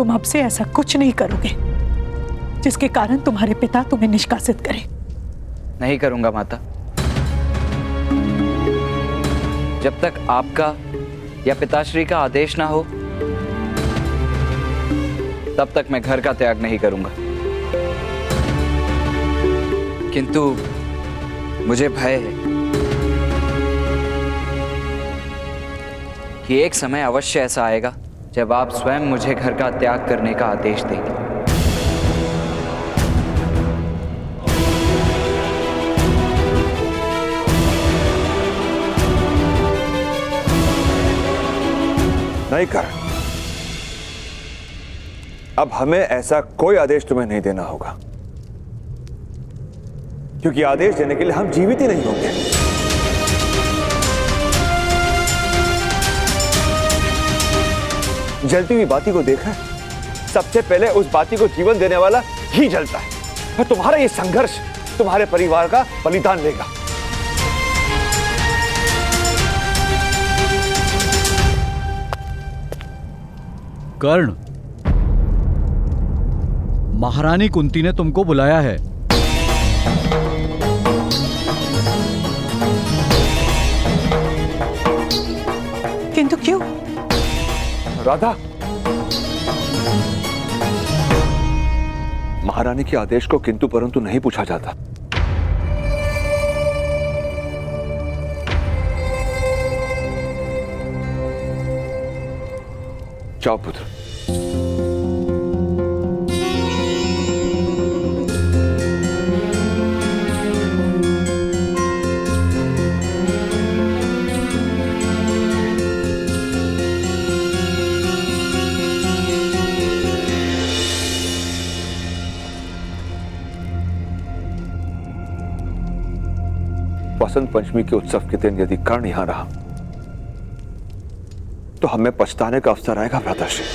तुम अब से ऐसा कुछ नहीं करोगे जिसके कारण तुम्हारे पिता तुम्हें निष्कासित करें। नहीं करूंगा माता। जब तक आपका या पिताश्री का आदेश ना हो तब तक मैं घर का त्याग नहीं करूंगा। किंतु मुझे भय है कि एक समय अवश्य ऐसा आएगा जब आप स्वयं मुझे घर का त्याग करने का आदेश देंगे। नहीं कर, अब हमें ऐसा कोई आदेश तुम्हें नहीं देना होगा, क्योंकि आदेश देने के लिए हम जीवित ही नहीं होंगे। जलती हुई बाती को देखा, सबसे पहले उस बाती को जीवन देने वाला ही जलता है, और तुम्हारा ये संघर्ष तुम्हारे परिवार का बलिदान लेगा। कर्ण, महारानी कुंती ने तुमको बुलाया है। किंतु क्यों? राधा, महारानी के आदेश को किंतु परंतु नहीं पूछा जाता। जाओ पुत्र। वसंत पंचमी के उत्सव के दिन यदि कर्ण यहां रहा तो हमें पछताने का अवसर आएगा भ्राताश्री।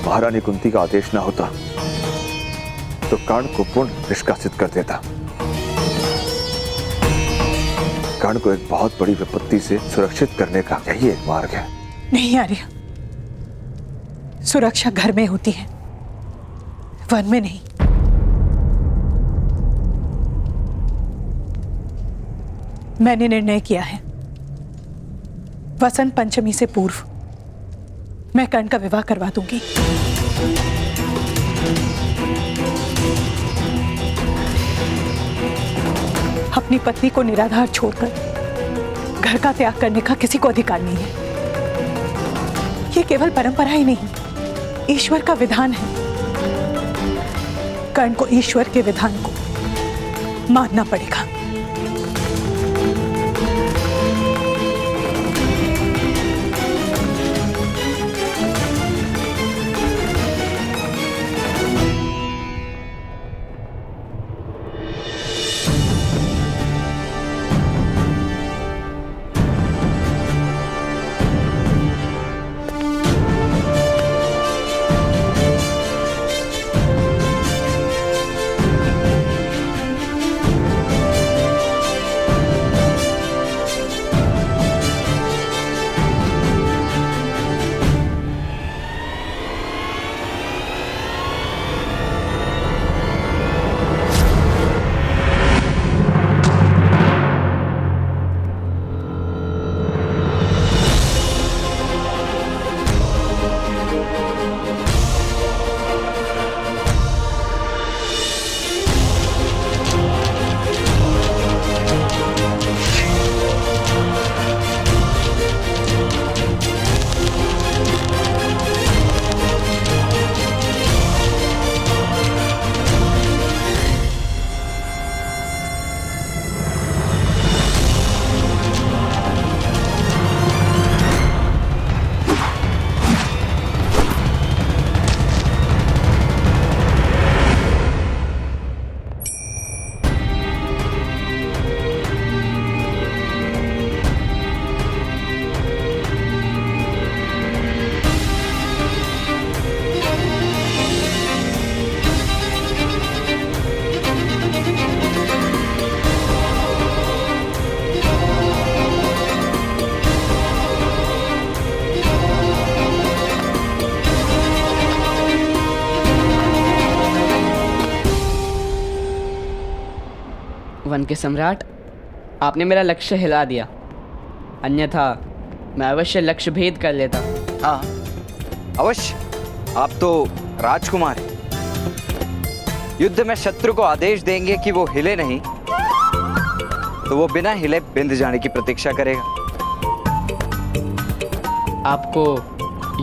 महारानी कुंती का आदेश ना होता तो कर्ण को पूर्ण निष्कासित कर देता। कर्ण को एक बहुत बड़ी विपत्ति से सुरक्षित करने का यही एक मार्ग है। नहीं आर्य, सुरक्षा घर में होती है, वन में नहीं। मैंने निर्णय किया है, वसंत पंचमी से पूर्व मैं कर्ण का विवाह करवा दूंगी। अपनी पत्नी को निराधार छोड़कर घर का त्याग करने का किसी को अधिकार नहीं है। ये केवल परंपरा ही नहीं, ईश्वर का विधान है। कर्ण को ईश्वर के विधान को मानना पड़ेगा। वन के सम्राट, आपने मेरा लक्ष्य हिला दिया, अन्यथा मैं अवश्य लक्ष्य भेद कर लेता। हाँ अवश्य, आप तो राजकुमार हैं। युद्ध में शत्रु को आदेश देंगे कि वो हिले नहीं, तो वो बिना हिले बिंद जाने की प्रतीक्षा करेगा। आपको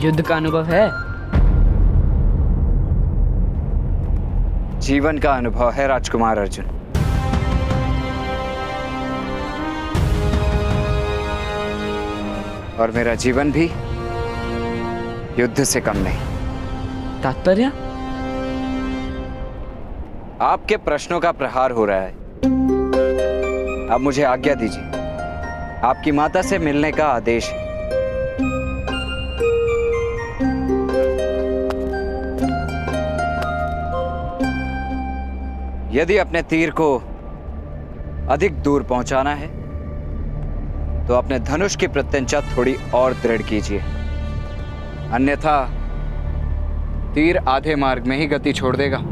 युद्ध का अनुभव है? जीवन का अनुभव है राजकुमार अर्जुन। और मेरा जीवन भी युद्ध से कम नहीं। तात्पर्य? आपके प्रश्नों का प्रहार हो रहा है। अब मुझे आज्ञा दीजिए, आपकी माता से मिलने का आदेश है। यदि अपने तीर को अधिक दूर पहुंचाना है तो अपने धनुष की प्रत्यंचा थोड़ी और दृढ़ कीजिए, अन्यथा तीर आधे मार्ग में ही गति छोड़ देगा।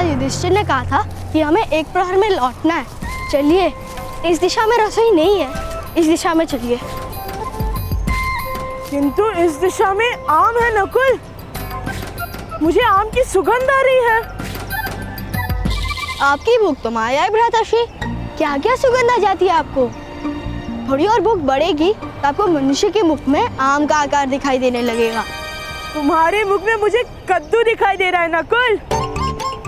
युधिष्ठिर ने कहा था कि हमें एक प्रहर में लौटना है। चलिए, इस दिशा में रसोई नहीं है, इस दिशा में चलिए। किंतु इस दिशा में आम है नकुल, मुझे आम की सुगंध आ रही है। आपकी भूख तो माया है भ्राताश्री, क्या क्या सुगंध आ जाती है आपको। थोड़ी और भूख बढ़ेगी तो आपको मनुष्य के मुख में आम का आकार दिखाई देने लगेगा। तुम्हारे मुख में मुझे कद्दू दिखाई दे रहा है नकुल,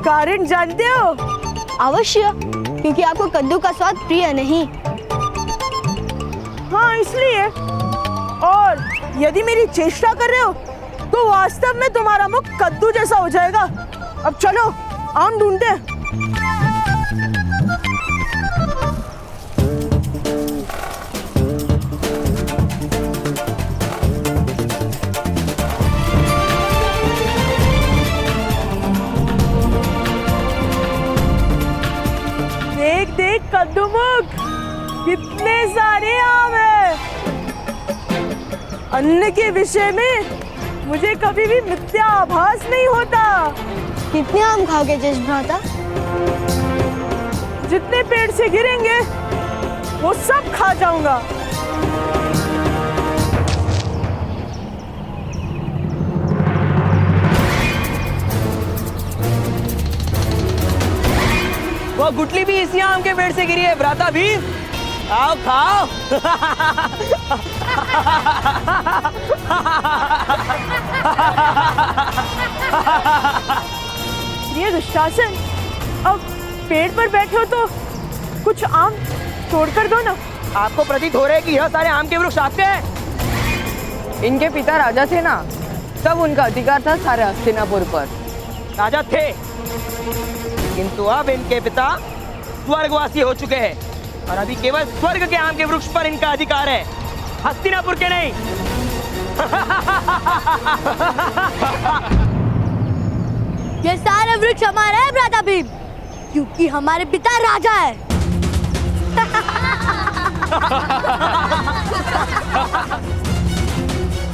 कारण जानते हो? अवश्य, क्योंकि आपको कद्दू का स्वाद प्रिय नहीं। हाँ इसलिए, और यदि मेरी चेष्टा कर रहे हो तो वास्तव में तुम्हारा मुख कद्दू जैसा हो जाएगा। अब चलो आम ढूंढते हैं। देख देख कद्दू मुख, कितने सारे आम हैं। अन्न के विषय में मुझे कभी भी मिथ्या आभास नहीं होता। कितने आम खाओगे ज्येष्ठ भ्राता? जितने पेड़ से गिरेंगे वो सब खा जाऊंगा। वो गुटली भी इसी आम के पेड़ से गिरी है भ्राता भीम, आओ खाओ। ये दुशासन, अब पेड़ पर बैठे हो तो कुछ आम तोड़ कर दो ना। आपको प्रतीत हो रहा है कि यह सारे आम के वृक्ष आपके हैं? इनके पिता राजा थे ना, तब उनका अधिकार था सारे हस्तिनापुर पर। राजा थे, किंतु अब इनके पिता स्वर्गवासी हो चुके हैं और अभी केवल स्वर्ग के आम के वृक्ष पर इनका अधिकार है, हस्तिनापुर के नहीं। ये सारे वृक्ष हमारे हैं भ्राता भीम, क्योंकि हमारे पिता राजा है।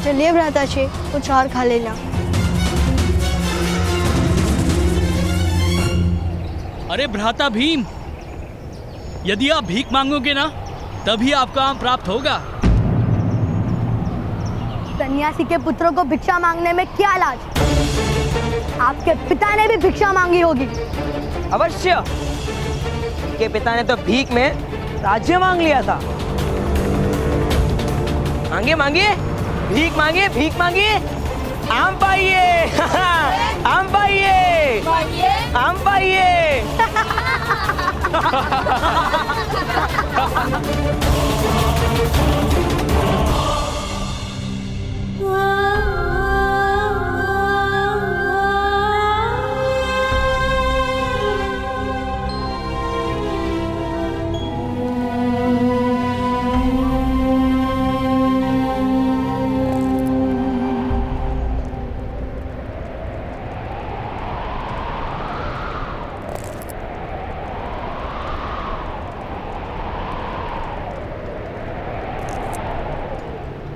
चलिए भ्राताश्री, कुछ और खा लेना। अरे भ्राता भीम, यदि आप भीख मांगोगे ना तभी आपका आम प्राप्त होगा। सन्यासी के पुत्रों को भिक्षा मांगने में क्या लाज? आप आपके पिता ने भी भिक्षा मांगी होगी। अवश्य, के पिता ने तो भीख में राज्य मांग लिया था। मांगे मांगिए, भीख मांगिए, भीख मांगिए, आम पाइए। आम पाइए, आम पाइए।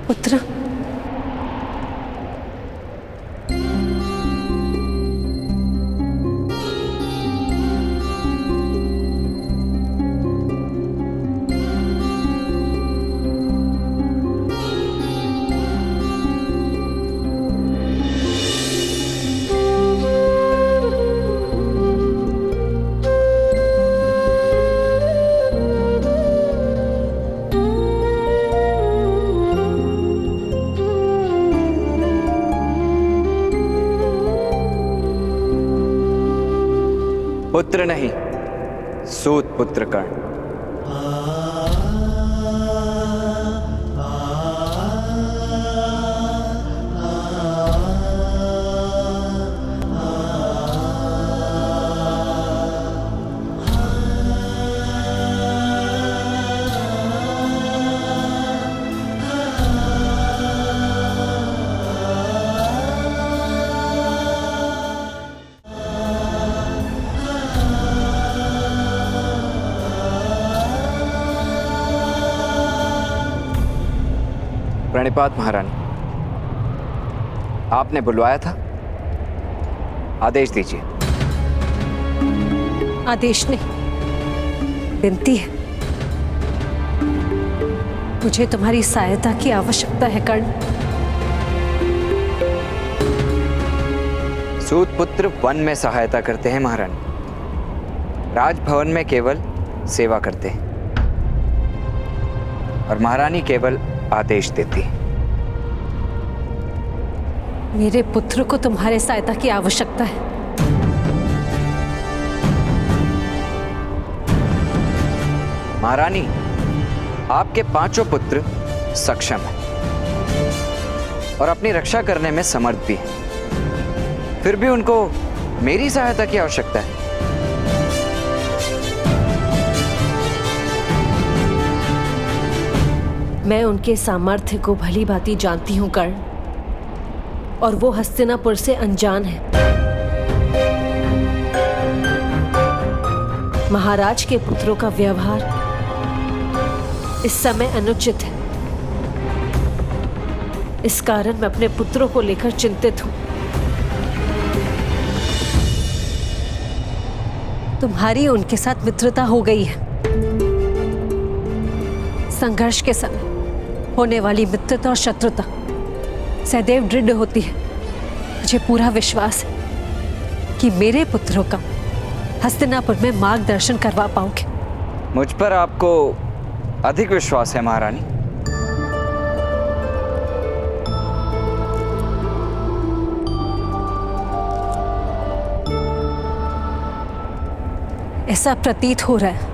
पुत्र, पुत्र नहीं, सूत पुत्र कर्ण। प्रणिपात महारानी, आपने बुलवाया था, आदेश दीजिए। आदेश नहीं, विनती है। मुझे तुम्हारी सहायता की आवश्यकता है कर्ण। सूत पुत्र वन में सहायता करते हैं महारानी, राजभवन में केवल सेवा करते हैं, और महारानी केवल आदेश देती है। मेरे पुत्र को तुम्हारे सहायता की आवश्यकता है। महारानी, आपके पांचों पुत्र सक्षम हैं और अपनी रक्षा करने में समर्थ भी हैं। फिर भी उनको मेरी सहायता की आवश्यकता है। मैं उनके सामर्थ्य को भली भांति जानती हूँ कर्ण, और वो हस्तिनापुर से अनजान है। महाराज के पुत्रों का व्यवहार इस समय अनुचित है। इस कारण मैं अपने पुत्रों को लेकर चिंतित हूँ। तुम्हारी उनके साथ मित्रता हो गई है। संघर्ष के समय होने वाली मित्रता और शत्रुता सदैव दृढ़ होती है। मुझे पूरा विश्वास है कि मेरे पुत्रों का हस्तिनापुर में मार्गदर्शन करवा पाओगे। मुझ पर आपको अधिक विश्वास है महारानी। ऐसा प्रतीत हो रहा है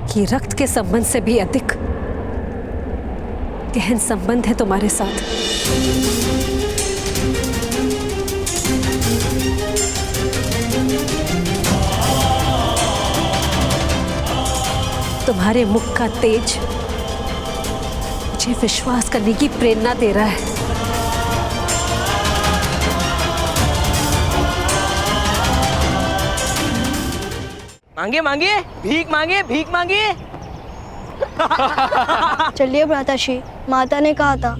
कि रक्त के संबंध से भी अधिक गहन संबंध है तुम्हारे साथ। तुम्हारे मुख का तेज मुझे विश्वास करने की प्रेरणा दे रहा है। मांगे मांगिए, भीख मांगिए, भीख मांगिए। चलिए भ्राताश्री, माता ने कहा था।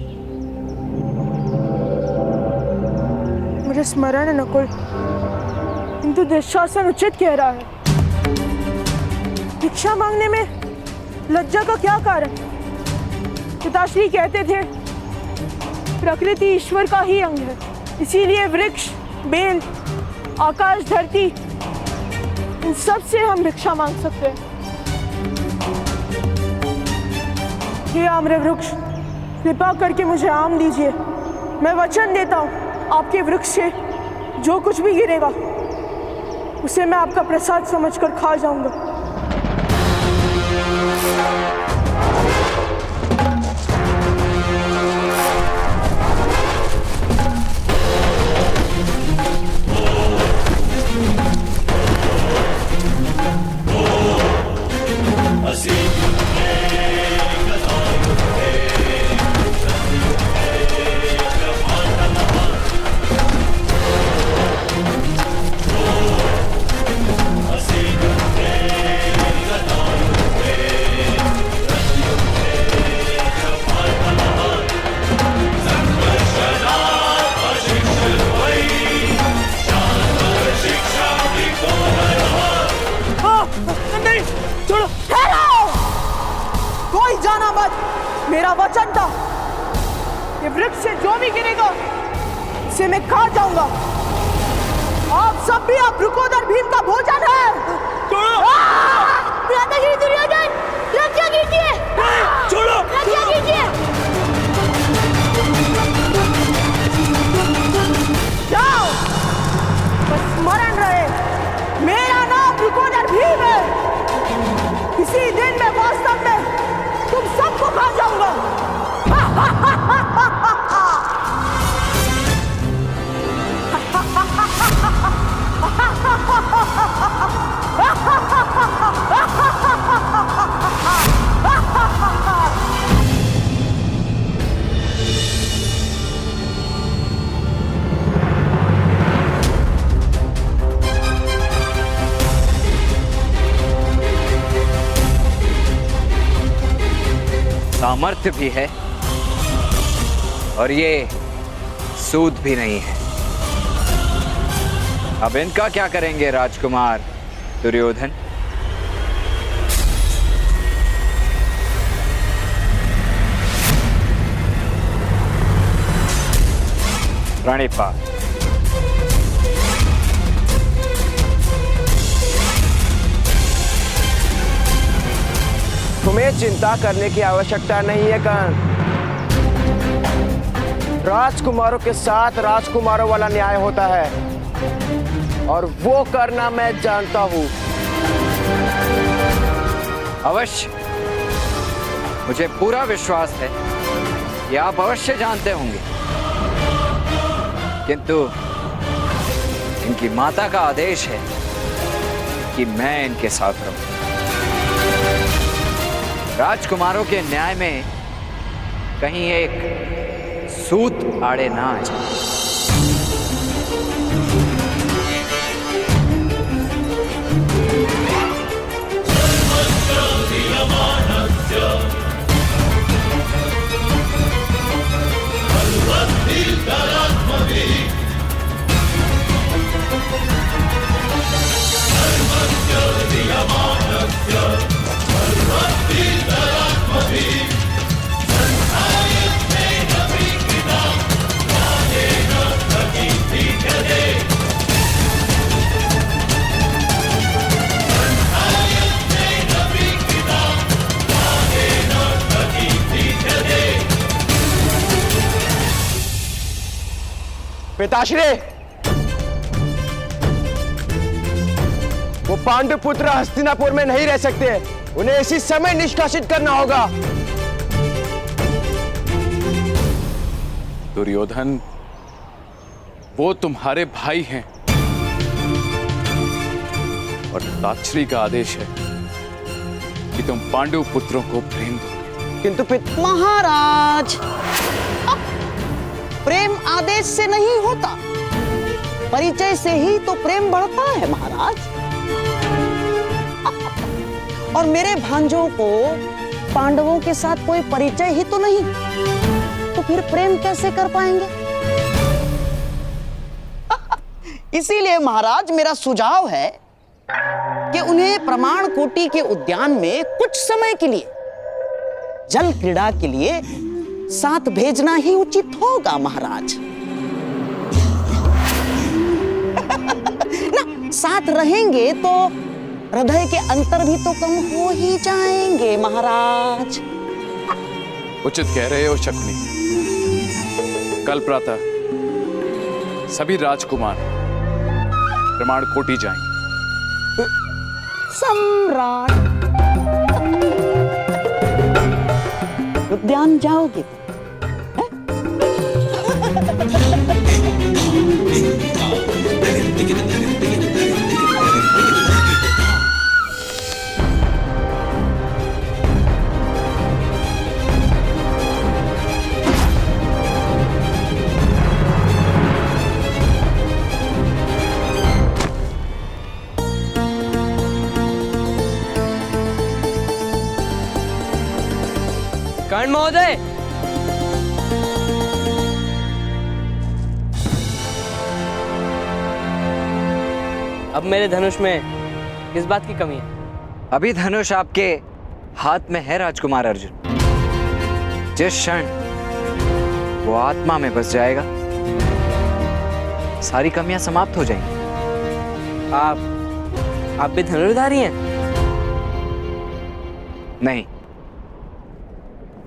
मुझे स्मरण है नकुल, किंतु दुशासन उचित कह रहा है। भिक्षा मांगने में लज्जा का क्या कारण? पिताश्री कहते थे प्रकृति ईश्वर का ही अंग है। इसीलिए वृक्ष, बेल, आकाश, धरती, इन सब से हम भिक्षा मांग सकते हैं। हे आम्र वृक्ष, कृपा करके मुझे आम दीजिए। मैं वचन देता हूँ, आपके वृक्ष से जो कुछ भी गिरेगा उसे मैं आपका प्रसाद समझकर खा जाऊंगा। कोई जाना मत, मेरा वचन था कि वृक्ष से जो भी गिरेगा उसे मैं खा जाऊंगा। आप सब भी अब रुकोदर भीम का भोजन है। भ्राताश्री दुर्योधन, रक्षा कीजिए। छोड़ो, रक्षा कीजिए। जाओ, बस स्मरण रहे, मेरा नाम रुकोदर भीम है। इसी दिन मैं वास्तव में तुम सबको खा जाऊंगा। सामर्थ्य भी है और ये सूद भी नहीं है। अब इनका क्या करेंगे राजकुमार दुर्योधन? प्रणिपात। तुम्हें चिंता करने की आवश्यकता नहीं है कर्ण। राजकुमारों के साथ राजकुमारों वाला न्याय होता है और वो करना मैं जानता हूं। अवश्य, मुझे पूरा विश्वास है कि आप अवश्य जानते होंगे, किंतु इनकी माता का आदेश है कि मैं इनके साथ रहूं। राजकुमारों के न्याय में कहीं एक सूत आड़े ना आ जाए। पिताश्री, वो पांडु पुत्र हस्तिनापुर में नहीं रह सकते, उन्हें इसी समय निष्कासित करना होगा। दुर्योधन, वो तुम्हारे भाई हैं और ताक्षरी का आदेश है कि तुम पांडु पुत्रों को प्रेम दो। किंतु महाराज, प्रेम आदेश से नहीं होता, परिचय से ही तो प्रेम बढ़ता है महाराज। और मेरे भांजों को पांडवों के साथ कोई परिचय ही तो नहीं, तो फिर प्रेम कैसे कर पाएंगे? इसीलिए महाराज, मेरा सुझाव है कि उन्हें प्रमाण कोटि के उद्यान में कुछ समय के लिए जल क्रीड़ा के लिए साथ भेजना ही उचित होगा महाराज। साथ रहेंगे तो हृदय के अंतर भी तो कम हो ही जाएंगे महाराज। उचित कह रहे हो शकुनी। कल प्रातः सभी राजकुमार प्रमाण कोटि जाएंगे। सम्राट, उद्यान जाओगे? कर्ण महोदय, अब मेरे धनुष में किस बात की कमी है? अभी धनुष आपके हाथ में है राजकुमार अर्जुन। जिस क्षण वो आत्मा में बस जाएगा, सारी कमियां समाप्त हो जाएंगी। आप भी धनुर्धारी हैं? नहीं।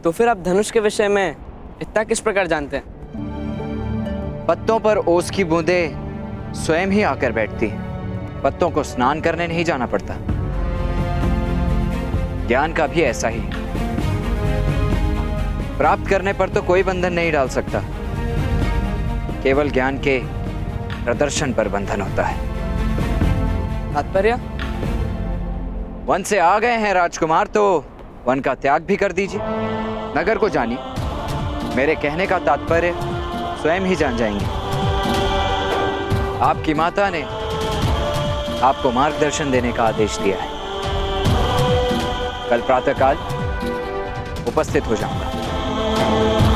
तो फिर आप धनुष के विषय में इतना किस प्रकार जानते हैं? पत्तों पर ओस की बूंदें स्वयं ही आकर बैठती हैं। पत्तों को स्नान करने नहीं जाना पड़ता। ज्ञान का भी ऐसा ही है। प्राप्त करने पर तो कोई बंधन नहीं डाल सकता, केवल ज्ञान के प्रदर्शन पर बंधन होता है। तात्पर्य? वन से आ गए हैं राजकुमार, तो वन का त्याग भी कर दीजिए। नगर को जानिए। मेरे कहने का तात्पर्य स्वयं ही जान जाएंगे। आपकी माता ने आपको मार्गदर्शन देने का आदेश दिया है। कल प्रातःकाल उपस्थित हो जाऊंगा।